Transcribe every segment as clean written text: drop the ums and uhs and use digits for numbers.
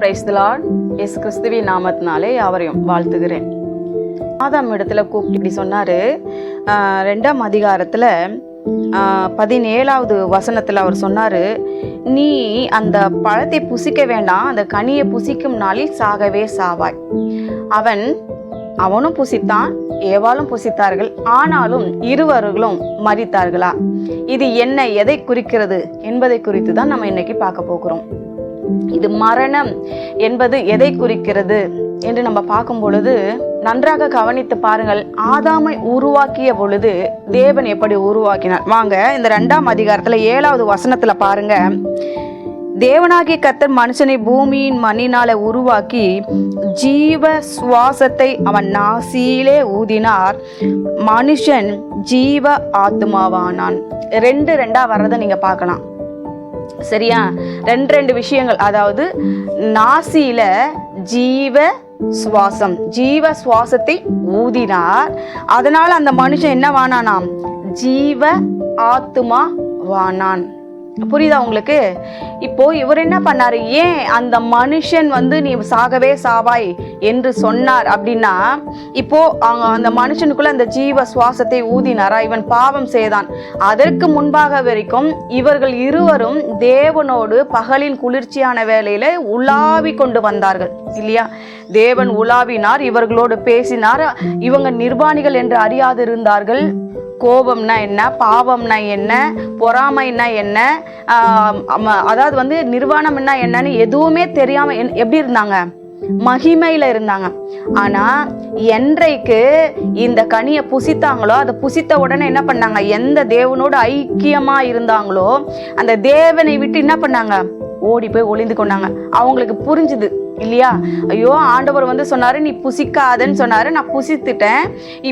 Praise the Lord. இயேசு கிறிஸ்துவின் நாமத்தினாலே யாவரையும் வாழ்த்துகிறேன். ஆதாம் இடத்துல கூப்பிட்டு இப்படி சொன்னாரு. 2ஆம் அதிகாரத்துல 17வது வசனத்துல அவர் சொன்னாரு, நீ அந்த பழத்தை புசிக்க வேண்டாம், அந்த கனியை புசிக்கும் நாளில் சாகவே சாவாய். அவனும் புசித்தான், ஏவாளும் புசித்தார்கள், ஆனாலும் இருவர்களும் மரித்தார்களா? இது என்ன, எதை குறிக்கிறது என்பதை குறித்து தான் நம்ம இன்னைக்கு பார்க்க போகிறோம். இது மரணம் என்பது எதை குறிக்கிறது என்று நம்ம பார்க்கும் பொழுது நன்றாக கவனித்து பாருங்கள். ஆதாமை உருவாக்கிய பொழுது தேவன் எப்படி உருவாக்கினார்? வாங்க இந்த 2ஆம் அதிகாரத்துல 7வது வசனத்துல பாருங்க. தேவனாகிய கர்த்தர் மனுஷனை பூமியின் மண்ணினால உருவாக்கி ஜீவ சுவாசத்தை அவன் நாசியிலே ஊதினார், மனுஷன் ஜீவ ஆத்மாவானான். 2 வர்றதை நீங்க பார்க்கலாம். சரியா? 2 விஷயங்கள். அதாவது நாசியில ஜீவ சுவாசத்தை ஊதினார், அதனால அந்த மனுஷன் என்ன வானானாம்? ஜீவ ஆத்மா வானான். புரியுதா உங்களுக்கு? இப்போ இவர் என்ன பண்ணாரு? ஏன் அந்த மனுஷன் நீ சாகவே சாவாய் என்று சொன்னார் அப்படின்னா, இப்போ அந்த மனுஷனுக்குள்ள அந்த ஜீவ சுவாசத்தை ஊதினாரா? இவன் பாவம் செய்தான். அதற்கு முன்பாக வரைக்கும் இவர்கள் இருவரும் தேவனோடு பகலின் குளிர்ச்சியான வேளையில உலாவி கொண்டு வந்தார்கள் இல்லையா? தேவன் உலாவினார், இவர்களோடு பேசினார். இவங்க நிர்வாணிகள் என்று அறியாதிருந்தார்கள். கோபம்னா என்ன, பாவம்னா என்ன, பொறாமைன்னா என்ன, அதாவது நிர்வாணம்னா என்னன்னு எதுவுமே தெரியாம எப்படி இருந்தாங்க? மகிமையில இருந்தாங்க. ஆனா என்றைக்கு இந்த கனியை புசித்தாங்களோ, அதை புசித்த உடனே என்ன பண்ணாங்க? எந்த தேவனோடு ஐக்கியமா இருந்தாங்களோ அந்த தேவனை விட்டு என்ன பண்ணாங்க? ஓடி போய் ஒளிந்து கொண்டாங்க. அவங்களுக்கு புரிஞ்சுது இல்லையா? ஐயோ, ஆண்டவர் சொன்னாரு நீ புசிக்காதன்னு சொன்னாரு, நான் புசித்துட்டேன்.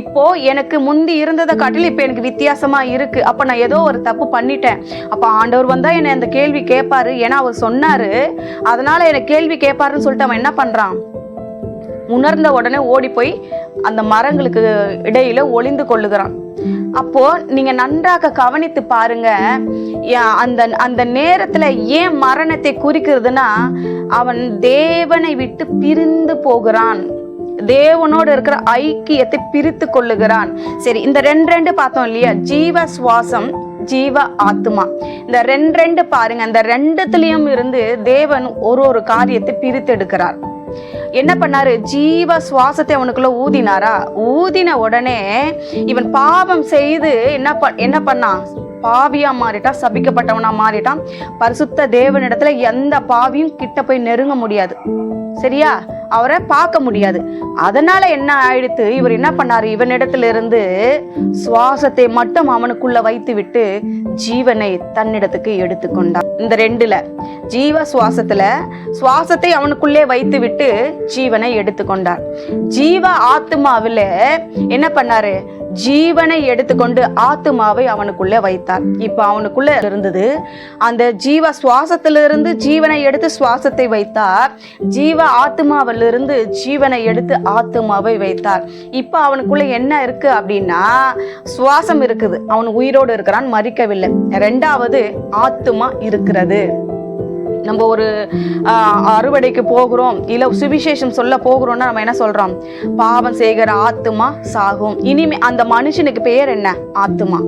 இப்போ எனக்கு முந்தி இருந்ததை காட்டிலும் இப்ப எனக்கு வித்தியாசமா இருக்கு. அப்ப நான் ஏதோ ஒரு தப்பு பண்ணிட்டேன். அப்ப ஆண்டவர் வந்தா என்னை அந்த கேள்வி கேட்பாரு, ஏன்னா அவர் சொன்னாரு, அதனால என்னை கேள்வி கேட்பாருன்னு சொல்லிட்டு அவன் என்ன பண்றான்? உணர்ந்த உடனே ஓடி போய் அந்த மரங்களுக்கு இடையில ஒளிந்து கொள்ளுகிறான். அப்போ நீங்க நன்றாக கவனித்து பாருங்க. அந்த நேரத்துல ஏன் மரணத்தை குறிக்கிறதுனா, அவன் தேவனை விட்டு பிரிந்து போகிறான், தேவனோடு இருக்கிற ஐக்கியத்தை பிரித்து கொள்ளுகிறான். சரி, இந்த 2 பார்த்தோம் இல்லையா? ஜீவ சுவாசம், ஜீவ ஆத்மா. இந்த 2 பாருங்க. இந்த 2த்துலயும் இருந்து தேவன் ஒரு காரியத்தை பிரித்து எடுக்கிறார். என்ன பண்ணாரு? ஜீவ சுவாசத்தை அவனுக்குள்ள ஊதினாரா? ஊதின உடனே இவன் பாவம் செய்து என்ன பண்ணான்? பாவியா மாறிட்டான், சபிக்கப்பட்டவனா மாறிட்டான். பரிசுத்த தேவனிடத்துல எந்த பாவியும் கிட்ட போய் நெருங்க முடியாது. சரியா? அவரை பார்க்க முடியாது. அதனால என்ன ஆயிடுத்து? இவர் என்ன பண்ணாரு? இவனிடத்துல இருந்து சுவாசத்தை மட்டும் அவனுக்குள்ள வைத்து விட்டு ஜீவனை தன்னிடத்துக்கு எடுத்துக்கொண்டார். இந்த 2ல ஜீவ சுவாசத்தை அவனுக்குள்ளே வைத்து விட்டு ஜீவனை எடுத்துக்கொண்டார். ஜீவ ஆத்மாவில என்ன பண்ணாரு? ஜீவனை எடுத்துக்கொண்டு ஆத்மாவை அவனுக்குள்ளே வைத்தார். இப்ப அவனுக்குள்ள இருந்தது அந்த ஜீவ சுவாசத்திலிருந்து ஜீவனை எடுத்து சுவாசத்தை வைத்தார். ஜீவ ஆத்மாவிலிருந்து ஜீவனை எடுத்து ஆத்மாவை வைத்தார். இப்ப அவனுக்குள்ள என்ன இருக்கு அப்படின்னா, சுவாசம் இருக்குது, அவன் உயிரோடு இருக்கிறான், மரிக்கவில்லை. 2வது ஆத்மா இருக்கிறது. நம்ம ஒரு அறுவடைக்கு போகிறோம், இல்ல சுவிசேஷம் சொல்ல போகிறோம்னா நம்ம என்ன சொல்றோம்? பாவம் செய்கிற ஆத்துமா சாகும். இனிமே அந்த மனுஷனுக்கு பெயர் என்ன? ஆத்துமா.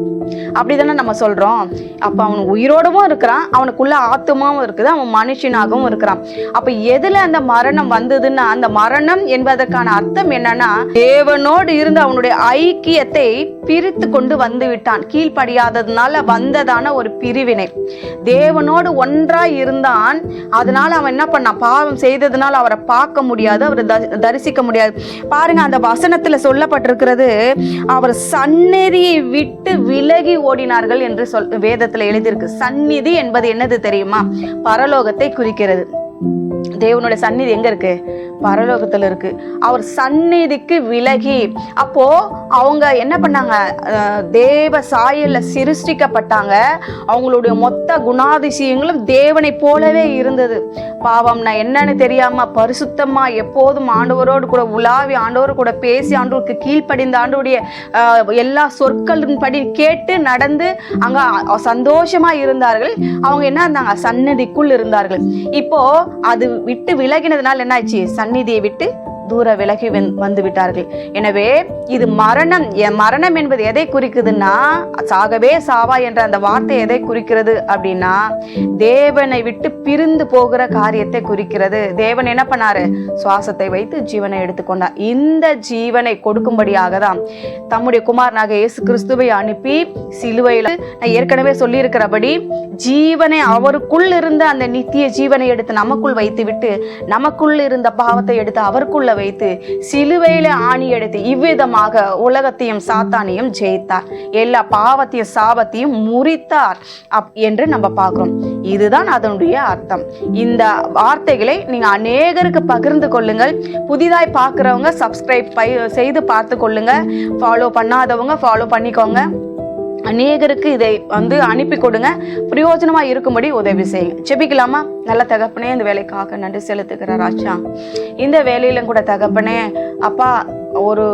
அப்படிதானே நம்ம சொல்றோம். அப்ப அவன் உயிரோடவும் இருக்கிறான், அவனுக்குள்ள ஆத்துமாவும் இருக்குது, அவன் மனுஷனாகவும் இருக்கிறான். அப்ப எதுல அந்த மரணம் வந்ததுன்னா, அந்த மரணம் என்பதற்கான அர்த்தம் என்னன்னா, தேவனோடு இருந்து அவனுடைய ஐக்கியத்தை பிரித்து கொண்டு வந்து விட்டான். கீழ்ப்படியாததுனால வந்ததான ஒரு பிரிவினை. தேவனோடு ஒன்றாய் இருந்தான், அதனால அவன் என்ன பண்ணான்? பாவம் செய்ததுனால அவரை பார்க்க முடியாது, அவரை தரிசிக்க முடியாது. பாருங்க, அந்த வசனத்துல சொல்லப்பட்டிருக்கிறது, அவர் சந்நிதியை விட்டு விலகி ஓடினார்கள் என்று வேதத்துல எழுதியிருக்கு. சந்நிதி என்பது என்னது தெரியுமா? பரலோகத்தை குறிக்கிறது. தேவனுடைய சந்நிதி எங்க இருக்கு? பரலோகத்தில் இருக்கு. அவர் சந்நிதிக்கு விலகி, அப்போ அவங்க என்ன பண்ணாங்க, தேவ சாயல்ல சிருஷ்டிக்கப்பட்டாங்க. அவங்களுடைய மொத்த குணாதிசயங்களும் தேவனை போலவே இருந்தது. பாவம் நான் என்னன்னு தெரியாம பரிசுத்தமா எப்போதும் ஆண்டவரோடு கூட உலாவி, ஆண்டவரோடு கூட பேசி, ஆண்டவருக்கு கீழ்ப்படிந்த, ஆண்டவருடைய எல்லா சொற்களின் படி கேட்டு நடந்து அங்க சந்தோஷமா இருந்தார்கள். அவங்க என்ன இருந்தாங்க, சந்நிதிக்குள் இருந்தார்கள். இப்போ அது விட்டு விலகினதுனால என்ன ஆச்சு, சந்நிதியை விட்டு தூர விலகி வந்து விட்டார்கள். எனவே இது மரணம். மரணம் என்பது எதை குறிக்குதுன்னா, சாகவே சாவா என்ற அந்த வார்த்தை எதை குறிக்கிறது அப்படின்னா, தேவனை விட்டு பிரிந்து போகிற காரியத்தை குறிக்கிறது. தேவன் என்ன பண்ணாரு, சுவாசத்தை வைத்து ஜீவனை எடுத்துக்கொண்டார். இந்த ஜீவனை கொடுக்கும்படியாக தான் தம்முடைய குமாரனாக இயேசு கிறிஸ்துவை அனுப்பி சிலுவையில், நான் ஏற்கனவே சொல்லி இருக்கிறபடி, ஜீவனை அவருக்குள் இருந்த அந்த நித்திய ஜீவனை எடுத்து நமக்குள் வைத்து விட்டு, நமக்குள் இருந்த பாவத்தை எடுத்து அவருக்குள்ள வைத்து சிலுவையில ஆணி எடுத்து இவ்விதமாக உலகத்தையும் சாத்தானையும் ஜெயித்தார். எல்லா பாவத்தையும் சாபத்தையும் முறித்தார் என்று நம்ம பார்க்கிறோம். இதுதான் அதனுடைய அர்த்தம். இந்த வார்த்தைகளை நீங்க அநேகருக்கு பகிர்ந்து கொள்ளுங்கள். புதிதாய் பார்க்கிறவங்க சப்ஸ்கிரைப் செய்து பார்த்து கொள்ளுங்க. ஃபாலோ பண்ணாதவங்க ஃபாலோ பண்ணிக்கோங்க. அநேகருக்கு இதை அனுப்பி கொடுங்க. பிரயோஜனமா இருக்கும்படி உதவி செய்யுங்க. ஜெபிக்கலாமா? நல்ல தகப்பனே, இந்த வேலைக்காக நன்றி செலுத்துகிறார் ராஜா. இந்த வேலையிலும் கூட தகப்பனே, அப்பா, ஒரு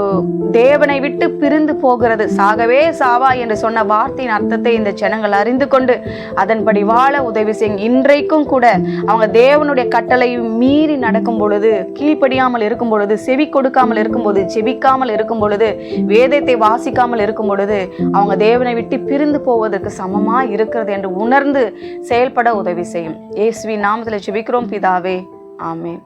தேவனை விட்டு பிரிந்து போகிறது சாகவே சாவா என்று சொன்ன வார்த்தையின் அர்த்தத்தை இந்த ஜனங்கள் அறிந்து கொண்டு அதன்படி வாழ உதவி செய்யுங்க. இன்றைக்கும் கூட அவங்க தேவனுடைய கட்டளையும் மீறி நடக்கும் பொழுது, கீழ்ப்படியாமல் இருக்கும் பொழுது, செவி கொடுக்காமல் இருக்கும் போது, ஜெபிக்காமல் இருக்கும் பொழுது, வேதத்தை வாசிக்காமல் இருக்கும் பொழுது, அவங்க தேவனை விட்டு பிரிந்து போவதற்கு சமமா இருக்கிறது என்று உணர்ந்து செயல்பட உதவி செய்யும். இயேசுவின் நாமத்தில் ஜெபிக்கிறோம் பிதாவே, ஆமென்.